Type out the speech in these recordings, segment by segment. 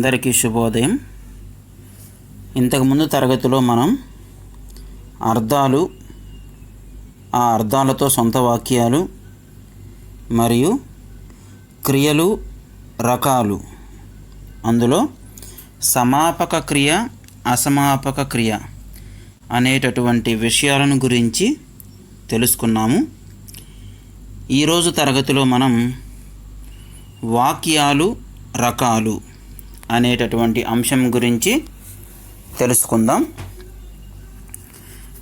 అందరికీ శుభోదయం. ఇంతకుముందు తరగతిలో మనం అర్థాలు, ఆ అర్థాలతో సొంత వాక్యాలు మరియు క్రియలు రకాలు, అందులో సమాపక క్రియ, అసమాపక క్రియ అనేటటువంటి విషయాలను గురించి తెలుసుకున్నాము. ఈరోజు తరగతిలో మనం వాక్యాలు రకాలు అనేటటువంటి అంశం గురించి తెలుసుకుందాం.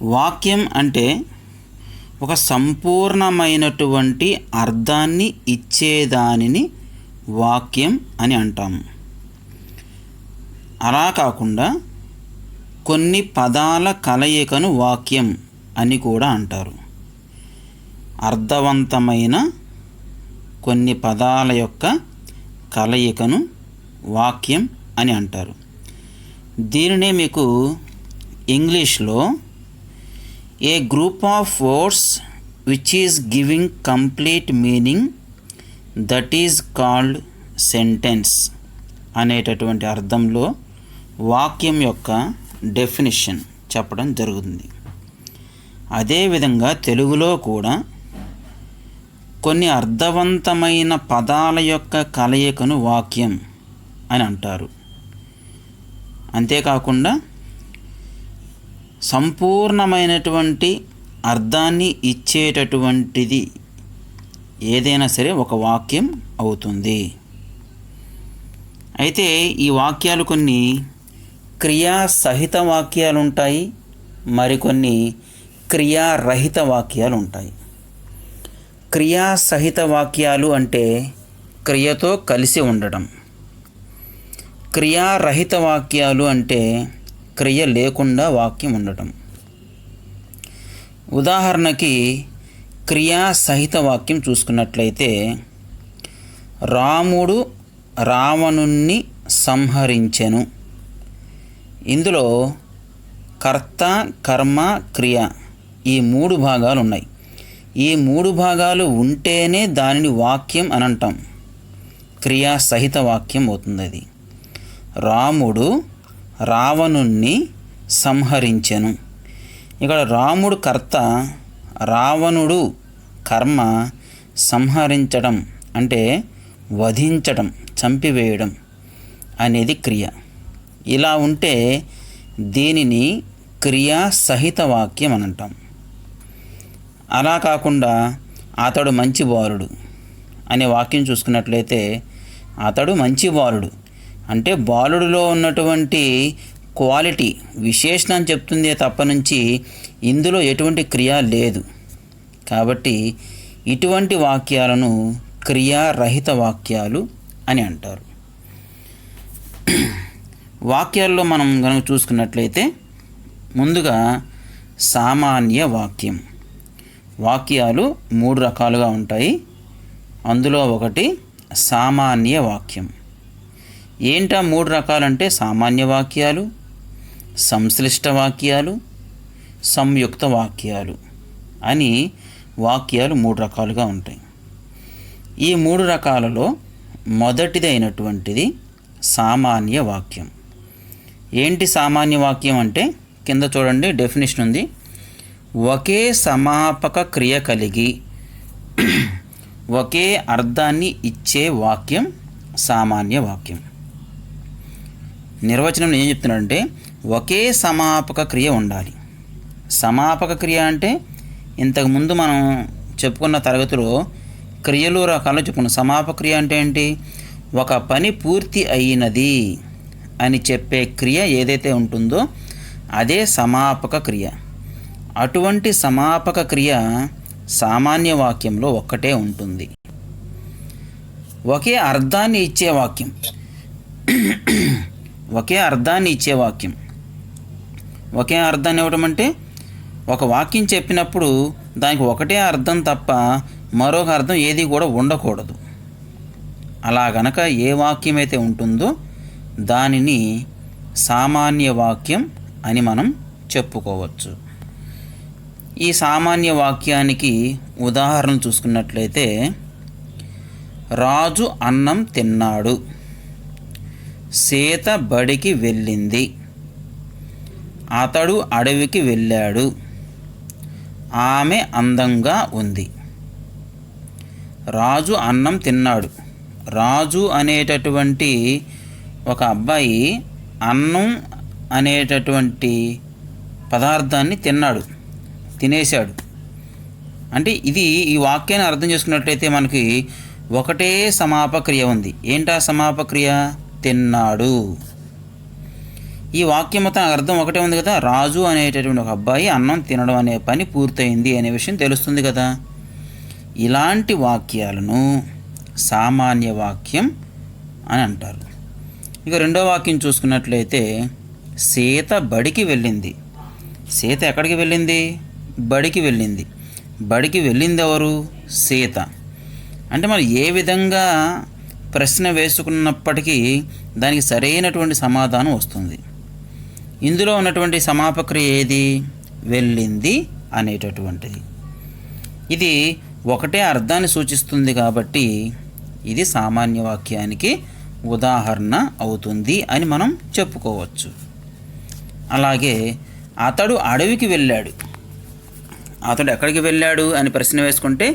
వాక్యం అంటే ఒక సంపూర్ణమైనటువంటి అర్థాన్ని ఇచ్చేదానిని వాక్యం అని అంటాము. అలా కాకుండా కొన్ని పదాల కలయికను వాక్యం అని కూడా అంటారు. అర్థవంతమైన కొన్ని పదాల యొక్క కలయికను వాక్యం అని అంటారు. దీనినే మీకు ఇంగ్లీష్లో a group of words which is giving complete meaning that is called sentence అనేటటువంటి అర్థంలో వాక్యం యొక్క డెఫినిషన్ చెప్పడం జరుగుతుంది. అదేవిధంగా తెలుగులో కూడా కొన్ని అర్థవంతమైన పదాల యొక్క కలయికను వాక్యం అని అంటారు. అంతేకాకుండా సంపూర్ణమైనటువంటి అర్థాన్ని ఇచ్చేటటువంటిది ఏదైనా సరే ఒక వాక్యం అవుతుంది. అయితే ఈ వాక్యాలు కొన్ని క్రియాసహిత వాక్యాలు ఉంటాయి, మరికొన్ని క్రియారహిత వాక్యాలు ఉంటాయి. క్రియాసహిత వాక్యాలు అంటే క్రియతో కలిసి ఉండడం. క్రియారహిత వాక్యాలు అంటే క్రియ లేకుండా వాక్యం ఉండటం. ఉదాహరణకి క్రియాసహిత వాక్యం చూసుకున్నట్లయితే, రాముడు రావణుణ్ణి సంహరించెను. ఇందులో కర్త, కర్మ, క్రియ ఈ మూడు భాగాలు ఉన్నాయి. ఈ మూడు భాగాలు ఉంటేనే దానిని వాక్యం అని అంటాం. క్రియాసహిత వాక్యం అవుతుంది అది. రాముడు రావణుణ్ణి సంహరించెను. ఇక్కడ రాముడు కర్త, రావణుడు కర్మ, సంహరించడం అంటే వధించడం, చంపివేయడం అనేది క్రియ. ఇలా ఉంటే దీనిని క్రియాసహిత వాక్యం అని అంటాం. అలా కాకుండా అతడు మంచి బాలుడు అనే వాక్యం చూసుకున్నట్లయితే, అతడు మంచి బాలుడు అంటే బాలుడిలో ఉన్నటువంటి క్వాలిటీ, విశేషణం చెప్తుందే తప్ప నుంచి ఇందులో ఎటువంటి క్రియ లేదు. కాబట్టి ఇటువంటి వాక్యాలను క్రియారహిత వాక్యాలు అని అంటారు. వాక్యాల్లో మనం కనుక చూసుకున్నట్లయితే, ముందుగా సామాన్య వాక్యం. వాక్యాలు మూడు రకాలుగా ఉంటాయి. అందులో ఒకటి సామాన్య వాక్యం. ఏంటా మూడు రకాలంటే సామాన్య వాక్యాలు, సంశ్లిష్ట వాక్యాలు, సంయుక్త వాక్యాలు అని వాక్యాలు మూడు రకాలుగా ఉంటాయి. ఈ మూడు రకాలలో మొదటిదైనటువంటిది సామాన్య వాక్యం. ఏంటి సామాన్య వాక్యం అంటే, కింద చూడండి డెఫినేషన్ ఉంది. ఒకే సమాపక క్రియ కలిగి ఒకే అర్థాన్ని ఇచ్చే వాక్యం సామాన్య వాక్యం. నిర్వచనం ఏం చెప్తున్నాడంటే, ఒకే సమాపక క్రియ ఉండాలి. సమాపక క్రియ అంటే ఇంతకుముందు మనం చెప్పుకున్న తరగతిలో క్రియలు రకాలు చెప్పుకున్నాం. సమాపక క్రియ అంటే ఏంటి? ఒక పని పూర్తి అయినది అని చెప్పే క్రియ ఏదైతే ఉంటుందో అదే సమాపక క్రియ. అటువంటి సమాపక క్రియ సామాన్య వాక్యంలో ఒక్కటే ఉంటుంది. ఒకే అర్థాన్ని ఇచ్చే వాక్యం. ఒకే అర్థాన్ని ఇచ్చే వాక్యం. ఒకే అర్థాన్ని ఇవ్వడం అంటే, ఒక వాక్యం చెప్పినప్పుడు దానికి ఒకటే అర్థం తప్ప మరొక అర్థం ఏది కూడా ఉండకూడదు. అలా గనక ఏ వాక్యం అయితే ఉంటుందో దానిని సామాన్య వాక్యం అని మనం చెప్పుకోవచ్చు. ఈ సామాన్య వాక్యానికి ఉదాహరణ చూసుకున్నట్లయితే, రాజు అన్నం తిన్నాడు. సీత బడికి వెళ్ళింది. అతడు అడవికి వెళ్ళాడు. ఆమె అందంగా ఉంది. రాజు అన్నం తిన్నాడు. రాజు అనేటటువంటి ఒక అబ్బాయి అన్నం అనేటటువంటి పదార్థాన్ని తినేశాడు. అంటే ఈ వాక్యాన్ని అర్థం చేసుకున్నట్లయితే మనకి ఒకటే సమాపక్రియ ఉంది. ఏంటా సమాపక్రియ? తిన్నాడు. ఈ వాక్యం మొత్తం అర్థం ఒకటే ఉంది కదా. రాజు అనేటటువంటి ఒక అబ్బాయి అన్నం తినడం అనే పని పూర్తయింది అనే విషయం తెలుస్తుంది కదా. ఇలాంటి వాక్యాలను సామాన్య వాక్యం అని అంటారు. ఇక రెండో వాక్యం చూసుకున్నట్లయితే సీత బడికి వెళ్ళింది. సీత ఎక్కడికి వెళ్ళింది? బడికి వెళ్ళింది. బడికి వెళ్ళింది ఎవరు? సీత. అంటే మరి ఏ విధంగా ప్రశ్న వేసుకున్నప్పటికీ దానికి సరైనటువంటి సమాధానం వస్తుంది. ఇందులో ఉన్నటువంటి సమాపక్రియ ఏది? వెళ్ళింది అనేటటువంటిది. ఇది ఒకటే అర్థాన్ని సూచిస్తుంది కాబట్టి ఇది సామాన్య వాక్యానికి ఉదాహరణ అవుతుంది అని మనం చెప్పుకోవచ్చు. అలాగే అతడు అడవికి వెళ్ళాడు. అతడు ఎక్కడికి వెళ్ళాడు అని ప్రశ్న వేసుకుంటే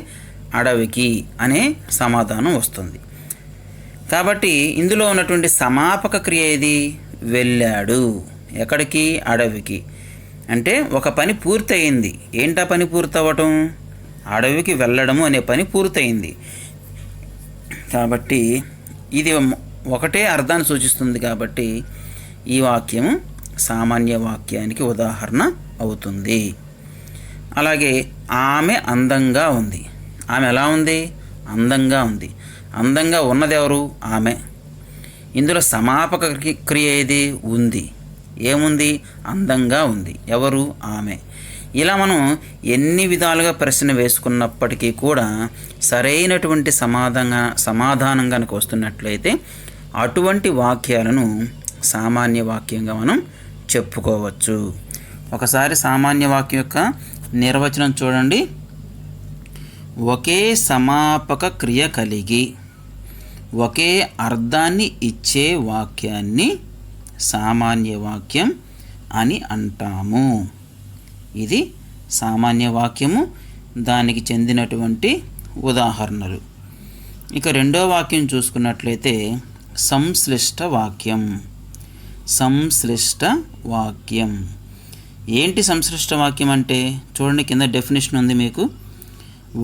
అడవికి అనే సమాధానం వస్తుంది. కాబట్టి ఇందులో ఉన్నటువంటి సమాపక క్రియ ఏది? వెళ్ళాడు. ఎక్కడికి? అడవికి. అంటే ఒక పని పూర్తయింది. ఏంటా పని పూర్తవటం? అడవికి వెళ్ళడము అనే పని పూర్తయింది. కాబట్టి ఇది ఒకటే అర్థాన్ని సూచిస్తుంది కాబట్టి ఈ వాక్యము సామాన్య వాక్యానికి ఉదాహరణ అవుతుంది. అలాగే ఆమె అందంగా ఉంది. ఆమె ఎలా ఉంది? అందంగా ఉంది. అందంగా ఉన్నది ఎవరు? ఆమె. ఇందులో సమాపక క్రియ ఏది? ఉంది. ఏముంది? అందంగా ఉంది. ఎవరు? ఆమె. ఇలా మనం ఎన్ని విధాలుగా ప్రశ్న వేసుకున్నప్పటికీ కూడా సరైనటువంటి సమాధానం కనుక వస్తున్నట్లయితే అటువంటి వాక్యాలను సామాన్య వాక్యంగా మనం చెప్పుకోవచ్చు. ఒకసారి సామాన్య వాక్యం యొక్క నిర్వచనం చూడండి. ఒకే సమాపక క్రియ కలిగి ఒకే అర్థాన్ని ఇచ్చే వాక్యాన్ని సామాన్య వాక్యం అని అంటాము. ఇది సామాన్య వాక్యము, దానికి చెందినటువంటి ఉదాహరణలు. ఇక రెండో వాక్యం చూసుకున్నట్లయితే సంశ్లిష్ట వాక్యం. సంశ్లిష్ట వాక్యం ఏంటి? సంశ్లిష్ట వాక్యం అంటే చూడండి, కింద డెఫినేషన్ ఉంది మీకు.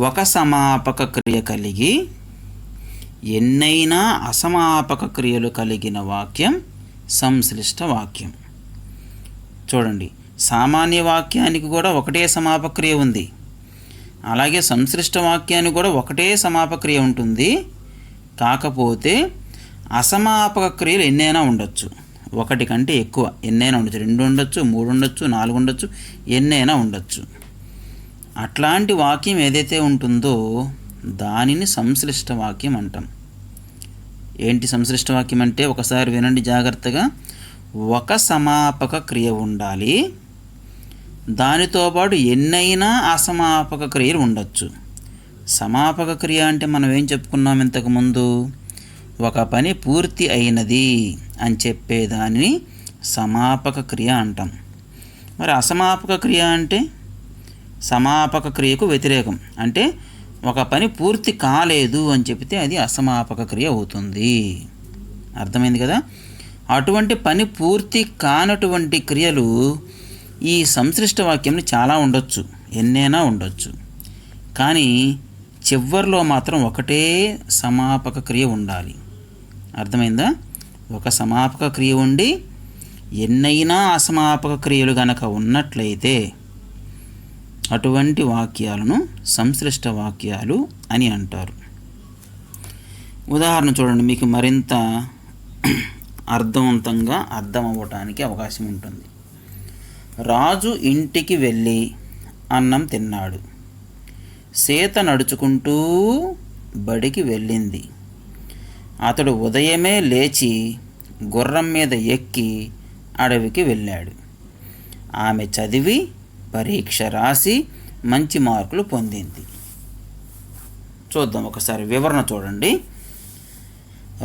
ఒక సమాపక క్రియ కలిగి ఎన్నైనా అసమాపక క్రియలు కలిగిన వాక్యం సంశ్లిష్ట వాక్యం. చూడండి, సామాన్య వాక్యానికి కూడా ఒకటే సమాపక క్రియ ఉంది. అలాగే సంశ్లిష్ట వాక్యానికి కూడా ఒకటే సమాపక క్రియ ఉంటుంది. కాకపోతే అసమాపక క్రియలు ఎన్నైనా ఉండొచ్చు. ఒకటి కంటే ఎక్కువ ఎన్నైనా ఉండొచ్చు. 2 ఉండొచ్చు, 3 ఉండొచ్చు, 4 ఉండొచ్చు, ఎన్నైనా ఉండొచ్చు. అట్లాంటి వాక్యం ఏదైతే ఉంటుందో దానిని సంశ్లిష్ట వాక్యం అంటాం. ఏంటి సంశ్లిష్ట వాక్యం అంటే? ఒకసారి వినండి జాగ్రత్తగా. ఒక సమాపక క్రియ ఉండాలి, దానితో పాటు ఎన్నైనా అసమాపక క్రియలు ఉండొచ్చు. సమాపక క్రియ అంటే మనం ఏం చెప్పుకున్నాం ఇంతకుముందు? ఒక పని పూర్తి అయినది అని చెప్పేదాన్ని సమాపక క్రియ అంటాం. మరి అసమాపక క్రియ అంటే సమాపక క్రియకు వ్యతిరేకం. అంటే ఒక పని పూర్తి కాలేదు అని చెప్తే అది అసమాపక క్రియ అవుతుంది. అర్థమైంది కదా? అటువంటి పని పూర్తి కానటువంటి క్రియలు ఈ సంశ్లిష్ట వాక్యంలో చాలా ఉండొచ్చు, ఎన్నైనా ఉండొచ్చు. కానీ చివర్లో మాత్రం ఒకటే సమాపక క్రియ ఉండాలి. అర్థమైందా? ఒక సమాపక క్రియ ఉండి ఎన్నైనా అసమాపక క్రియలు గనక ఉన్నట్లయితే అటువంటి వాక్యాలను సంశ్లిష్ట వాక్యాలు అని అంటారు. ఉదాహరణ చూడండి, మీకు మరింత అర్థవంతంగా అర్థం అవ్వటానికి అవకాశం ఉంటుంది. రాజు ఇంటికి వెళ్ళి అన్నం తిన్నాడు. సీత నడుచుకుంటూ బడికి వెళ్ళింది. అతడు ఉదయమే లేచి గుర్రం మీద ఎక్కి అడవికి వెళ్ళాడు. ఆమె చదివి పరీక్ష రాసి మంచి మార్కులు పొందింది. చూద్దాం ఒకసారి వివరణ చూడండి.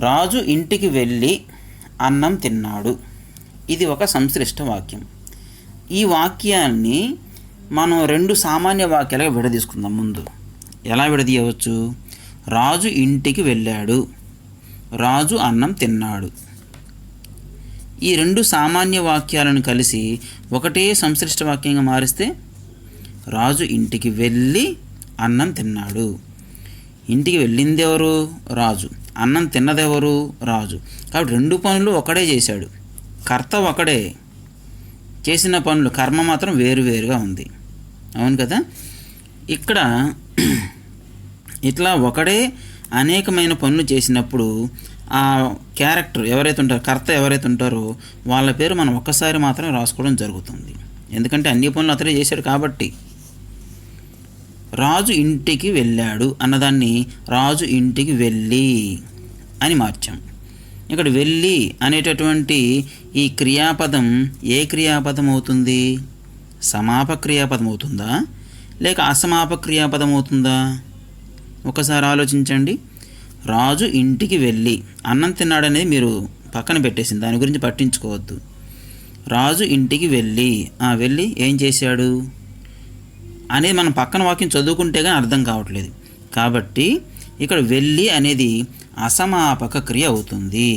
రాజు ఇంటికి వెళ్ళి అన్నం తిన్నాడు. ఇది ఒక సంశ్లిష్ట వాక్యం. ఈ వాక్యాన్ని మనం 2 సామాన్య వాక్యాలుగా విడదీసుకుందాం. ముందు ఎలా విడదీయవచ్చు? రాజు ఇంటికి వెళ్ళాడు, రాజు అన్నం తిన్నాడు. ఈ 2 సామాన్య వాక్యాలను కలిసి ఒకటే సంశ్లిష్ట వాక్యంగా మారిస్తే రాజు ఇంటికి వెళ్ళి అన్నం తిన్నాడు. ఇంటికి వెళ్ళింది ఎవరు? రాజు. అన్నం తిన్నదెవరు? రాజు. కాబట్టి 2 పనులు ఒకడే చేశాడు. కర్త ఒకడే, చేసిన పనులు కర్మ మాత్రం వేరువేరుగా ఉంది. అవును కదా? ఇక్కడ ఇట్లా ఒకడే అనేకమైన పనులు చేసినప్పుడు ఆ క్యారెక్టర్ ఎవరైతే ఉంటారో, కర్త ఎవరైతే ఉంటారో వాళ్ళ పేరు మనం ఒక్కసారి మాత్రం రాసుకోవడం జరుగుతుంది. ఎందుకంటే అన్ని పనులు అతడే చేశాడు కాబట్టి. రాజు ఇంటికి వెళ్ళాడు అన్నదాన్ని రాజు ఇంటికి వెళ్ళి అని మార్చాం. ఇక్కడ వెళ్ళి అనేటటువంటి ఈ క్రియాపదం ఏ క్రియాపదం అవుతుంది? సమాపక క్రియాపదం అవుతుందా లేక అసమాపక క్రియాపదం అవుతుందా? ఒకసారి ఆలోచించండి. రాజు ఇంటికి వెళ్ళి అన్నం తిన్నాడనేది మీరు పక్కన పెట్టేసింది, దాని గురించి పట్టించుకోవద్దు. రాజు ఇంటికి వెళ్ళి వెళ్ళి ఏం చేశాడు అనేది మనం పక్కన వాక్యం చదువుకుంటే కానీ అర్థం కావట్లేదు. కాబట్టి ఇక్కడ వెళ్ళి అనేది అసమాపక క్రియ అవుతుంది.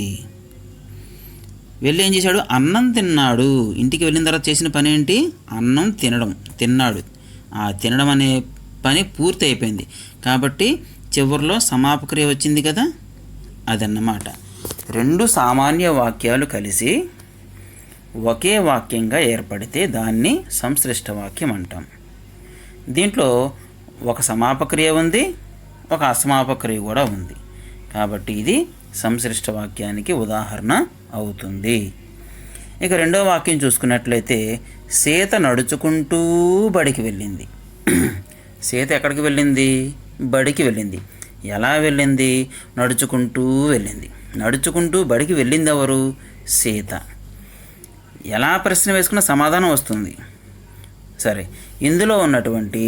వెళ్ళి ఏం చేశాడు? అన్నం తిన్నాడు. ఇంటికి వెళ్ళిన తర్వాత చేసిన పని ఏంటి? అన్నం తినడం. తిన్నాడు. ఆ తినడం అనే పని పూర్తి అయిపోయింది కాబట్టి చివరిలో సమాపక క్రియ వచ్చింది కదా, అదన్నమాట. 2 సామాన్య వాక్యాలు కలిసి ఒకే వాక్యంగా ఏర్పడితే దాన్ని సంశ్లిష్ట వాక్యం అంటాం. దీంట్లో ఒక సమాపక క్రియ ఉంది, ఒక అసమాపక క్రియ కూడా ఉంది. కాబట్టి ఇది సంశ్లిష్ట వాక్యానికి ఉదాహరణ అవుతుంది. ఇక 2వ వాక్యం చూసుకున్నట్లయితే సీత నడుచుకుంటూ బడికి వెళ్ళింది. సీత ఎక్కడికి వెళ్ళింది? బడికి వెళ్ళింది. ఎలా వెళ్ళింది? నడుచుకుంటూ వెళ్ళింది. నడుచుకుంటూ బడికి వెళ్ళింది ఎవరు? సీత. ఎలా ప్రశ్న వేసుకున్న సమాధానం వస్తుంది. సరే, ఇందులో ఉన్నటువంటి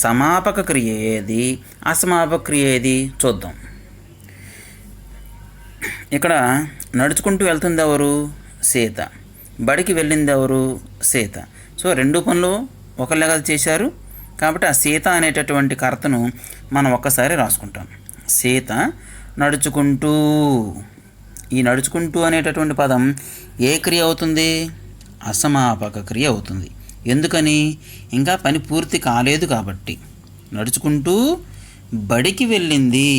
సమాపక క్రియ ఏది, అసమాపక క్రియ ఏది చూద్దాం. ఇక్కడ నడుచుకుంటూ వెళ్తుంది ఎవరు? సీత. బడికి వెళ్ళింది ఎవరు? సీత. సో 2 పనులు ఒకళ్ళగా చేశారు కాబట్టి ఆ సీత అనేటటువంటి కర్తను మనం ఒక్కసారి రాసుకుంటాం. సీత నడుచుకుంటూ. ఈ నడుచుకుంటూ అనేటటువంటి పదం ఏ క్రియ అవుతుంది? అసమాపక క్రియ అవుతుంది. ఎందుకని? ఇంకా పని పూర్తి కాలేదు కాబట్టి. నడుచుకుంటూ బడికి వెళ్ళింది.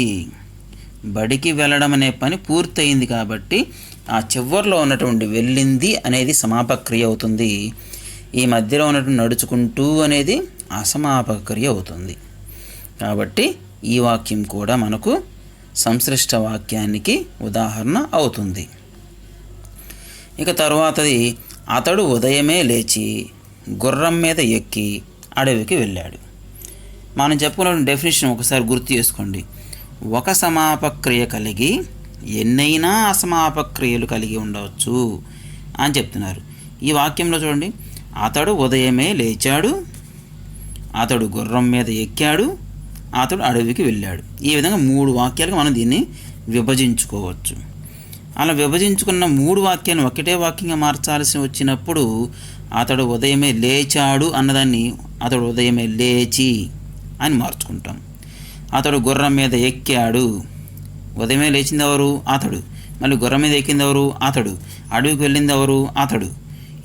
బడికి వెళ్ళడం అనే పని పూర్తయింది కాబట్టి ఆ చివరిలో ఉన్నటువంటి వెళ్ళింది అనేది సమాపక క్రియ అవుతుంది. ఈ మధ్యలో ఉన్నటువంటి నడుచుకుంటూ అనేది అసమాపక క్రియ అవుతుంది. కాబట్టి ఈ వాక్యం కూడా మనకు సంశ్లిష్ట వాక్యానికి ఉదాహరణ అవుతుంది. ఇక తరువాతది అతడు ఉదయమే లేచి గుర్రం మీద ఎక్కి అడవికి వెళ్ళాడు. మనం చెప్పుకున్న డెఫినేషన్ ఒకసారి గుర్తు చేసుకోండి. ఒక సమాపక క్రియ కలిగి ఎన్నైనా అసమాపక క్రియలు కలిగి ఉండవచ్చు అని చెప్తున్నారు. ఈ వాక్యంలో చూడండి, అతడు ఉదయమే లేచాడు, అతడు గుర్రం మీద ఎక్కాడు, అతడు అడవికి వెళ్ళాడు. ఈ విధంగా 3 వాక్యాలుగా మనం దీన్ని విభజించుకోవచ్చు. అలా విభజించుకున్న 3 వాక్యాలను ఒకటే వాక్యంగా మార్చాల్సి వచ్చినప్పుడు అతడు ఉదయమే లేచాడు అన్నదాన్ని అతడు ఉదయమే లేచి అని మార్చుకుంటాం. అతడు గుర్రం మీద ఎక్కాడు. ఉదయమే లేచింది ఎవరు? అతడు. మళ్ళీ గుర్రం మీద ఎక్కింది ఎవరు? అతడు. అడవికి వెళ్ళింది ఎవరు? అతడు.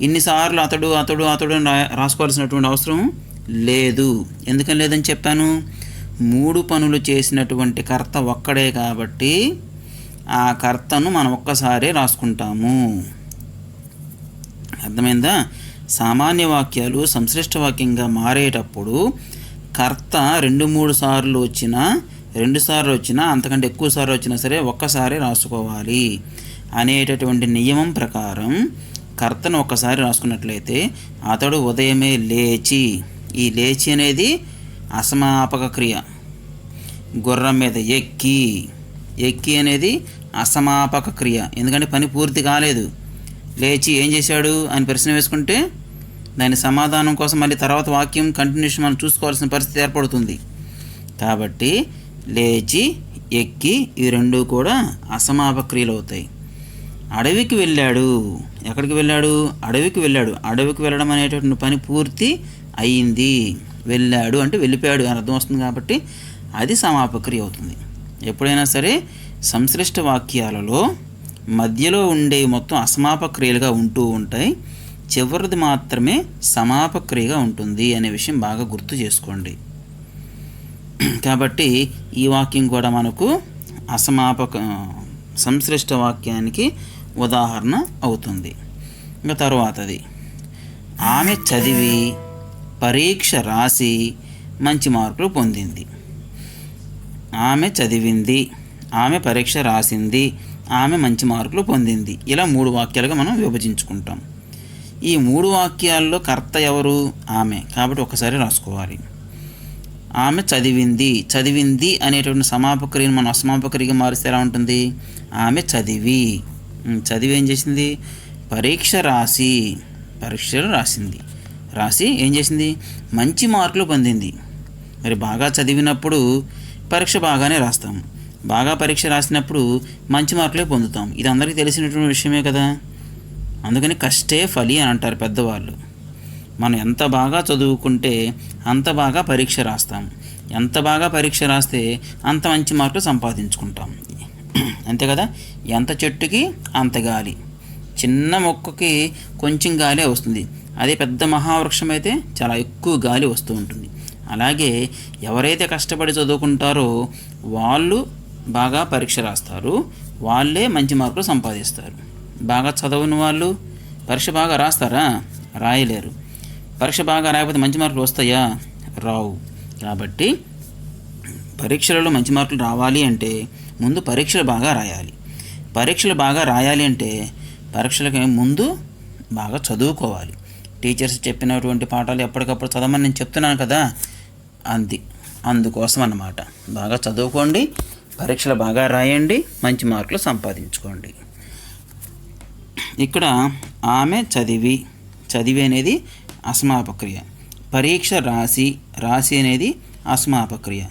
ఇన్నిసార్లు అతడు అతడు అతడు అని రాసుకోవాల్సినటువంటి అవసరం లేదు. ఎందుకని లేదని చెప్పాను? 3 పనులు చేసినటువంటి కర్త ఒక్కడే కాబట్టి ఆ కర్తను మనం ఒక్కసారే రాసుకుంటాము. అర్థమైందా? సామాన్య వాక్యాలు సంశ్లిష్ట వాక్యంగా మారేటప్పుడు కర్త 2-3 సార్లు వచ్చినా, 2 సార్లు వచ్చినా, అంతకంటే ఎక్కువ సార్లు వచ్చినా సరే ఒక్కసారి రాసుకోవాలి అనేటటువంటి నియమం ప్రకారం కర్తను ఒక్కసారి రాసుకున్నట్లయితే అతడు ఉదయమే లేచి. ఈ లేచి అనేది అసమాపక క్రియ. గుర్రం మీద ఎక్కి. ఎక్కి అనేది అసమాపక క్రియ. ఎందుకంటే పని పూర్తి కాలేదు. లేచి ఏం చేశాడు అని ప్రశ్న వేసుకుంటే దాని సమాధానం కోసం మళ్ళీ తర్వాత వాక్యం కంటిన్యూషన్ మనం చూసుకోవాల్సిన పరిస్థితి ఏర్పడుతుంది. కాబట్టి లేచి, ఎక్కి ఈ 2 కూడా అసమాపక క్రియలు అవుతాయి. అడవికి వెళ్ళాడు. ఎక్కడికి వెళ్ళాడు? అడవికి వెళ్ళాడు. అడవికి వెళ్ళడం అనేటటువంటి పని పూర్తి అయ్యింది. వెళ్ళాడు అంటే వెళ్ళిపోయాడు అని అర్థం వస్తుంది కాబట్టి అది సమాపక క్రియ అవుతుంది. ఎప్పుడైనా సరే సంశ్లిష్ట వాక్యాలలో మధ్యలో ఉండే మొత్తం అసమాపక క్రియలుగా ఉంటూ ఉంటాయి, చివరిది మాత్రమే సమాపక క్రియగా ఉంటుంది అనే విషయం బాగా గుర్తు చేసుకోండి. కాబట్టి ఈ వాక్యం కూడా మనకు అసమాపక సంశ్లిష్ట వాక్యానికి ఉదాహరణ అవుతుంది. ఇంకా తరువాతది ఆమె చదివి పరీక్ష రాసి మంచి మార్కులు పొందింది. ఆమె చదివింది, ఆమె పరీక్ష రాసింది, ఆమె మంచి మార్కులు పొందింది. ఇలా 3 వాక్యాలుగా మనం విభజించుకుంటాం. ఈ 3 వాక్యాల్లో కర్త ఎవరు? ఆమె. కాబట్టి ఒకసారి రాసుకోవాలి. ఆమె చదివింది. చదివింది అనేటువంటి సమాపక క్రియను మనం అసమాపక క్రియగా మారిస్తే ఎలా ఉంటుంది? ఆమె చదివి. చదివి ఏం చేసింది? పరీక్ష రాసి, పరీక్షలు రాసింది. రాసి ఏం చేసింది? మంచి మార్కులు పొందింది. మరి బాగా చదివినప్పుడు పరీక్ష బాగానే రాస్తాము, బాగా పరీక్ష రాసినప్పుడు మంచి మార్కులే పొందుతాం. ఇది అందరికీ తెలిసినటువంటి విషయమే కదా. అందుకని కష్టే ఫలి అని అంటారు పెద్దవాళ్ళు. మనం ఎంత బాగా చదువుకుంటే అంత బాగా పరీక్ష రాస్తాం, ఎంత బాగా పరీక్ష రాస్తే అంత మంచి మార్కులు సంపాదించుకుంటాం. అంతే కదా. ఎంత చెట్టుకి అంత గాలి. చిన్న మొక్కకి కొంచెం గాలే వస్తుంది, అదే పెద్ద మహావృక్షం అయితే చాలా ఎక్కువ గాలి వస్తూ ఉంటుంది. అలాగే ఎవరైతే కష్టపడి చదువుకుంటారో వాళ్ళు బాగా పరీక్ష రాస్తారు, వాళ్ళే మంచి మార్కులు సంపాదిస్తారు. బాగా చదవని వాళ్ళు పరీక్ష బాగా రాస్తారా? రాయలేరు. పరీక్ష బాగా రాయకపోతే మంచి మార్కులు వస్తాయా? రావు. కాబట్టి పరీక్షలలో మంచి మార్కులు రావాలి అంటే ముందు పరీక్షలు బాగా రాయాలి. పరీక్షలు బాగా రాయాలి అంటే పరీక్షలకి ముందు బాగా చదువుకోవాలి. టీచర్స్ చెప్పినటువంటి పాఠాలు ఎప్పటికప్పుడు చదవమని నేను చెప్తున్నాను కదా, అందుకోసం అన్నమాట. బాగా చదువుకోండి, పరీక్షలు బాగా రాయండి, మంచి మార్కులు సంపాదించుకోండి. ఇక్కడ ఆమె చదివి, చదివి అనేది అసమాపక క్రియ. పరీక్ష రాసి, రాసి అనేది అసమాపక క్రియ.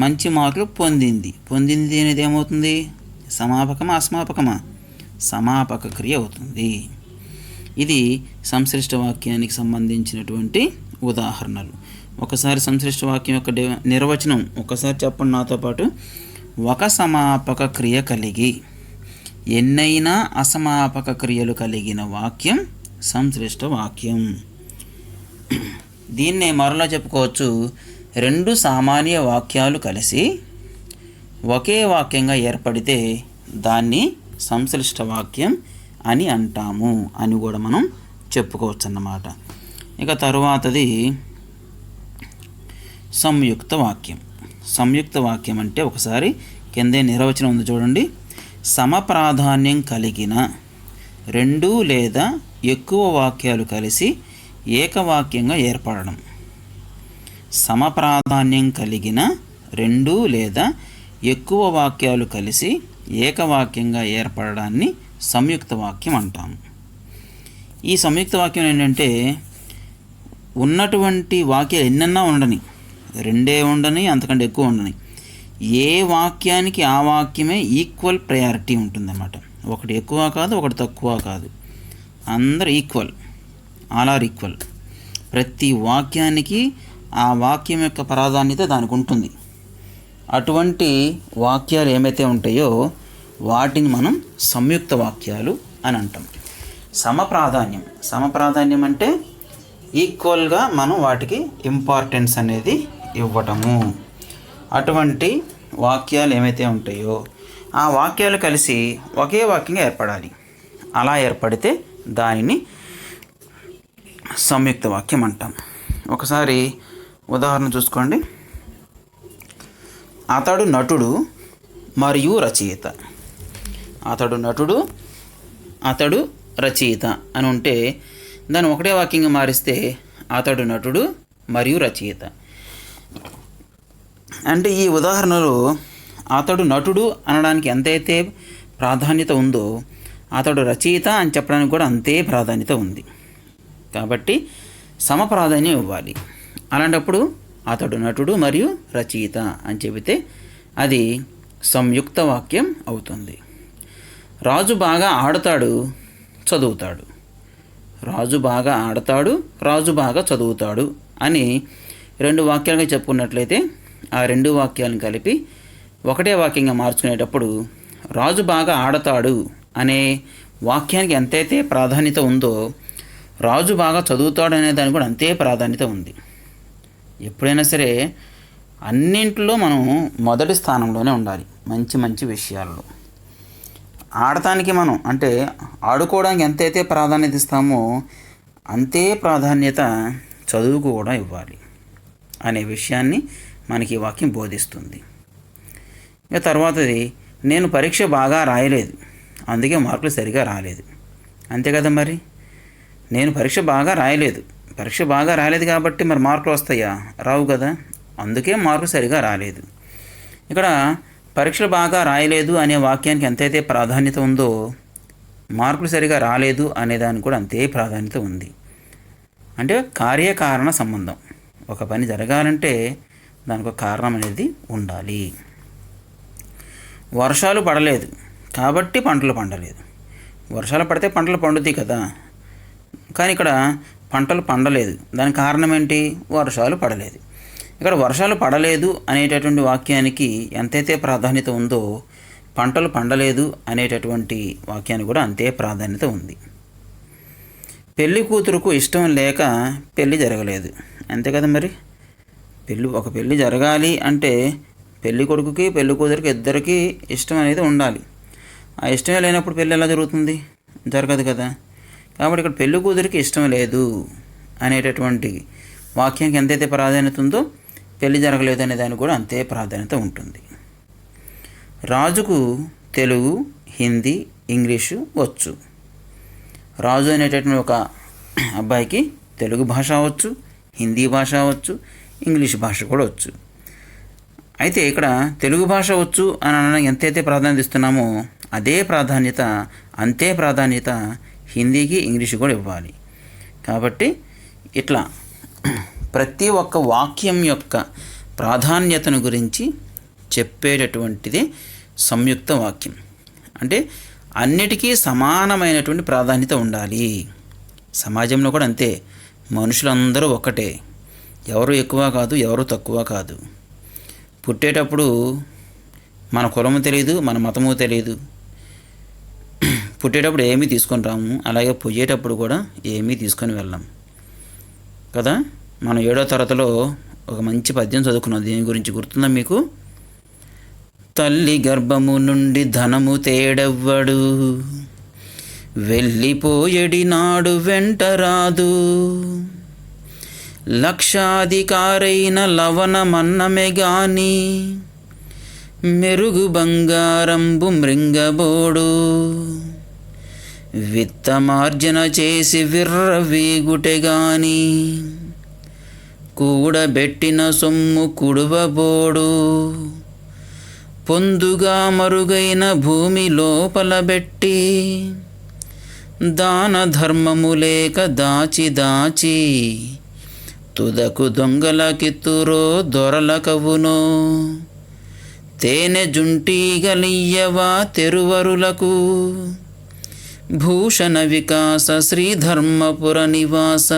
మంచి మార్కులు పొందింది, పొందింది అనేది ఏమవుతుంది? సమాపకమా అసమాపకమా? సమాపక క్రియ అవుతుంది. ఇది సంశ్లిష్ట వాక్యానికి సంబంధించినటువంటి ఉదాహరణలు. ఒకసారి సంశ్లిష్ట వాక్యం యొక్క నిర్వచనం ఒకసారి చెప్పండి నాతో పాటు. ఒక సమాపక క్రియ కలిగి ఎన్నైనా అసమాపక క్రియలు కలిగిన వాక్యం సంశ్లిష్ట వాక్యం. దీన్నే మరలా చెప్పుకోవచ్చు, 2 సామాన్య వాక్యాలు కలిసి ఒకే వాక్యంగా ఏర్పడితే దాన్ని సంశ్లిష్ట వాక్యం అని అంటాము అని కూడా మనం చెప్పుకోవచ్చు అన్నమాట. ఇక తరువాతది సంయుక్త వాక్యం. సంయుక్త వాక్యం అంటే ఒకసారి కిందే నిర్వచనం ఉంది చూడండి. సమప్రాధాన్యం కలిగిన 2 లేదా ఎక్కువ వాక్యాలు కలిసి ఏకవాక్యంగా ఏర్పడడం. సమప్రాధాన్యం కలిగిన 2 లేదా ఎక్కువ వాక్యాలు కలిసి ఏకవాక్యంగా ఏర్పడడాన్ని సంయుక్త వాక్యం అంటాము. ఈ సంయుక్త వాక్యం ఏంటంటే ఉన్నటువంటి వాక్యాలు ఎన్నన్నా ఉండని, 2 ఉండని, అంతకంటే ఎక్కువ ఉండని, ఏ వాక్యానికి ఆ వాక్యమే ఈక్వల్ ప్రయారిటీ ఉంటుందన్నమాట. ఒకటి ఎక్కువ కాదు, ఒకటి తక్కువ కాదు, అందరు ఈక్వల్, ఆల్ ఆర్ ఈక్వల్. ప్రతి వాక్యానికి ఆ వాక్యం యొక్క ప్రాధాన్యత దానికి ఉంటుంది. అటువంటి వాక్యాలు ఏమైతే ఉంటాయో వాటిని మనం సంయుక్త వాక్యాలు అని అంటాం. సమప్రాధాన్యం, సమప్రాధాన్యం అంటే ఈక్వల్గా మనం వాటికి ఇంపార్టెన్స్ అనేది ఇవ్వటము. అటువంటి వాక్యాలు ఏమైతే ఉంటాయో ఆ వాక్యాలు కలిసి ఒకే వాక్యంగా ఏర్పడాలి. అలా ఏర్పడితే దానిని సంయుక్త వాక్యం అంటాం. ఒకసారి ఉదాహరణ చూసుకోండి. అతడు నటుడు మరియు రచయిత. అతడు నటుడు, అతడు రచయిత అని ఉంటే దాన్ని ఒకటే వాక్యంగా మారిస్తే అతడు నటుడు మరియు రచయిత. అంటే ఈ ఉదాహరణలో అతడు నటుడు అనడానికి ఎంతైతే ప్రాధాన్యత ఉందో అతడు రచయిత అని చెప్పడానికి కూడా అంతే ప్రాధాన్యత ఉంది. కాబట్టి సమప్రాధాన్యం ఇవ్వాలి. అలాంటప్పుడు అతడు నటుడు మరియు రచయిత అని చెబితే అది సంయుక్త వాక్యం అవుతుంది. రాజు బాగా ఆడతాడు, చదువుతాడు. రాజు బాగా ఆడతాడు, రాజు బాగా చదువుతాడు అని 2 వాక్యాలుగా చెప్పుకున్నట్లయితే ఆ 2 వాక్యాలను కలిపి ఒకటే వాక్యంగా మార్చుకునేటప్పుడు రాజు బాగా ఆడతాడు అనే వాక్యానికి ఎంతైతే ప్రాధాన్యత ఉందో రాజు బాగా చదువుతాడు అనే దానికి కూడా అంతే ప్రాధాన్యత ఉంది. ఎప్పుడైనా సరే అన్నింటిలో మనం మొదటి స్థానంలోనే ఉండాలి. మంచి మంచి విషయాల్లో ఆడటానికి మనం అంటే ఆడుకోవడానికి ఎంతైతే ప్రాధాన్యత ఇస్తామో అంతే ప్రాధాన్యత చదువుకు కూడా ఇవ్వాలి అనే విషయాన్ని మనకి ఈ వాక్యం బోధిస్తుంది. ఇక తర్వాతది, నేను పరీక్ష బాగా రాయలేదు, అందుకే మార్కులు సరిగా రాలేదు. అంతే కదా మరి. నేను పరీక్ష బాగా రాయలేదు కాబట్టి మరి మార్కులు వస్తాయా? రావు కదా. అందుకే మార్కులు సరిగా రాలేదు. ఇక్కడ పరీక్షలు బాగా రాయలేదు అనే వాక్యానికి ఎంతైతే ప్రాధాన్యత ఉందో మార్కులు సరిగా రాలేదు అనే దానికి కూడా అంతే ప్రాధాన్యత ఉంది. అంటే కార్యకారణ సంబంధం. ఒక పని జరగాలంటే దానికి ఒక కారణం అనేది ఉండాలి. వర్షాలు పడలేదు కాబట్టి పంటలు పండలేదు. వర్షాలు పడితే పంటలు పండుతాయి కదా, కానీ ఇక్కడ పంటలు పండలేదు. దానికి కారణం ఏంటి? వర్షాలు పడలేదు. ఇక్కడ వర్షాలు పడలేదు అనేటటువంటి వాక్యానికి ఎంతైతే ప్రాధాన్యత ఉందో పంటలు పండలేదు అనేటటువంటి వాక్యానికి కూడా అంతే ప్రాధాన్యత ఉంది. పెళ్లి కూతురుకు ఇష్టం లేక పెళ్లి జరగలేదు. అంతే కదా మరి. ఒక పెళ్లి జరగాలి అంటే పెళ్లి కొడుకుకి పెళ్లి కూతురికి ఇద్దరికి ఇష్టం అనేది ఉండాలి. ఆ ఇష్టమే లేనప్పుడు పెళ్ళి ఎలా జరుగుతుంది? జరగదు కదా. కాబట్టి ఇక్కడ పెళ్లి కూతురికి ఇష్టం లేదు అనేటటువంటి వాక్యానికి ఎంతైతే ప్రాధాన్యత ఉందో పెళ్లి జరగలేదు అనే దానికి కూడా అంతే ప్రాధాన్యత ఉంటుంది. రాజుకు తెలుగు, హిందీ, ఇంగ్లీషు వచ్చు. రాజు అనేటటువంటి ఒక అబ్బాయికి తెలుగు భాష వచ్చు, హిందీ భాష వచ్చు, ఇంగ్లీష్ భాష కూడా వచ్చు. అయితే ఇక్కడ తెలుగు భాష వచ్చు అని అనడానికి ఎంతైతే ప్రాధాన్యత ఇస్తున్నామో అంతే ప్రాధాన్యత హిందీకి, ఇంగ్లీషు కూడా ఇవ్వాలి. కాబట్టి ఇట్లా ప్రతి ఒక్క వాక్యం యొక్క ప్రాధాన్యతను గురించి చెప్పేటటువంటిది సంయుక్త వాక్యం. అంటే అన్నిటికీ సమానమైనటువంటి ప్రాధాన్యత ఉండాలి. సమాజంలో కూడా అంతే. మనుషులందరూ ఒకటే, ఎవరు ఎక్కువ కాదు, ఎవరు తక్కువ కాదు. పుట్టేటప్పుడు మన కులము తెలియదు, మన మతము తెలియదు. పుట్టేటప్పుడు ఏమీ తీసుకొని రాము, అలాగే పోయేటప్పుడు కూడా ఏమీ తీసుకొని వెళ్ళాం కదా. మనం 7వ తరగతిలో ఒక మంచి పద్యం చదువుకున్నాం. దీని గురించి గుర్తుందా మీకు? తల్లి గర్భము నుండి ధనము తేడెవ్వడు, వెళ్ళిపోయేడి నాడు వెంట రాదు. లక్షాధికారైన లవణమన్నమే గాని, మెరుగు బంగారంబు మృంగబోడు. విత్తమార్జన చేసి విర్రవీగుటె గాని, కూడబెట్టిన సొమ్ము కుడువబోడు. పొందుగా మరుగైన భూమి లోపల బెట్టి, దాన ధర్మము లేక దాచి దాచి, తుదకు దొంగల కిత్తురో దొరల కవునో. తేనె జుంటీగలియ్యవా తెరువరులకు, భూషణ వికాస శ్రీధర్మపుర నివాస.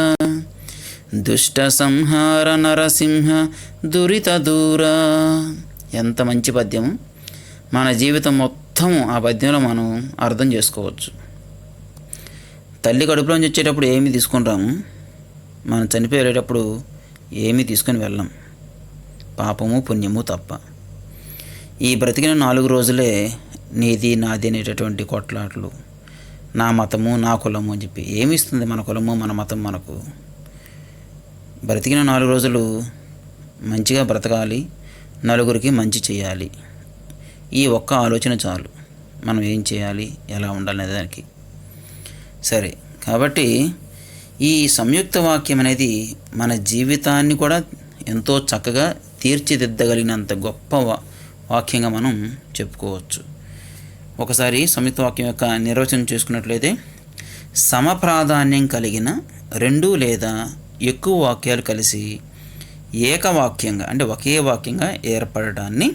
దుష్ట సంహార నరసింహ దురిత దూర. ఎంత మంచి పద్యము. మన జీవితం మొత్తం ఆ పద్యంలో మనం అర్థం చేసుకోవచ్చు. తల్లి కడుపులోంచి వచ్చేటప్పుడు ఏమీ తీసుకొని రాము, మనం చనిపోయేటప్పుడు ఏమీ తీసుకొని వెళ్ళం, పాపము పుణ్యము తప్ప. ఈ బ్రతికిన 4 రోజులే నీది నాది అనేటటువంటి కొట్లాటలు, నా మతము నా కులము అని చెప్పి. ఏమి ఇస్తుంది మన కులము మన మతం మనకు? బ్రతికిన 4 రోజులు మంచిగా బ్రతకాలి, నలుగురికి మంచి చేయాలి. ఈ ఒక్క ఆలోచన చాలు. మనం ఏం చేయాలి, ఎలా ఉండాలి అనే దానికి. సరే, కాబట్టి ఈ సంయుక్త వాక్యం అనేది మన జీవితాన్ని కూడా ఎంతో చక్కగా తీర్చిదిద్దగలిగినంత గొప్ప వాక్యంగా మనం చెప్పుకోవచ్చు. ఒకసారి సంయుక్త వాక్యం యొక్క నిర్వచనం చేసుకున్నట్లయితే, సమప్రాధాన్యం కలిగిన 2 లేదా ఎక్కువ వాక్యాలు కలిసి ఏకవాక్యంగా అంటే ఒకే వాక్యంగా ఏర్పడడాన్ని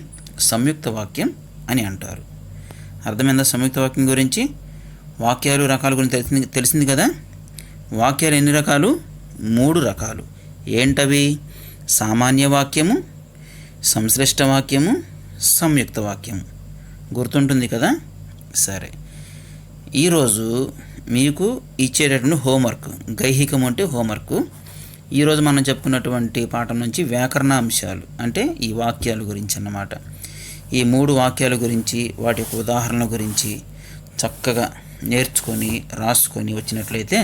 సంయుక్త వాక్యం అని అంటారు. అర్థమైందా? సంయుక్త వాక్యం గురించి, వాక్యాలు రకాల గురించి తెలిసింది కదా. వాక్యాలు ఎన్ని రకాలు? 3 రకాలు. ఏంటవి? సామాన్య వాక్యము, సంశ్లిష్ట వాక్యము, సంయుక్త వాక్యము. గుర్తుంటుంది కదా. సరే, ఈరోజు మీకు ఇచ్చేటటువంటి హోంవర్క్, గైహికం అంటే హోంవర్క్. ఈరోజు మనం చెప్పుకున్నటువంటి పాఠం నుంచి వ్యాకరణ అంశాలు అంటే ఈ వాక్యాల గురించి అన్నమాట. ఈ 3 వాక్యాల గురించి, వాటి యొక్క ఉదాహరణల గురించి చక్కగా నేర్చుకొని రాసుకొని వచ్చినట్లయితే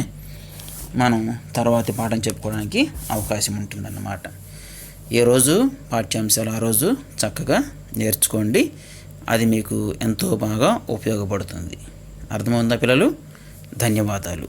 మనం తర్వాతి పాఠం చెప్పుకోవడానికి అవకాశం ఉంటుందన్నమాట. ఏ రోజు పాఠ్యాంశాలు ఆ రోజు చక్కగా నేర్చుకోండి. అది మీకు ఎంతో బాగా ఉపయోగపడుతుంది. అర్థమవుతుందా పిల్లలు? ధన్యవాదాలు.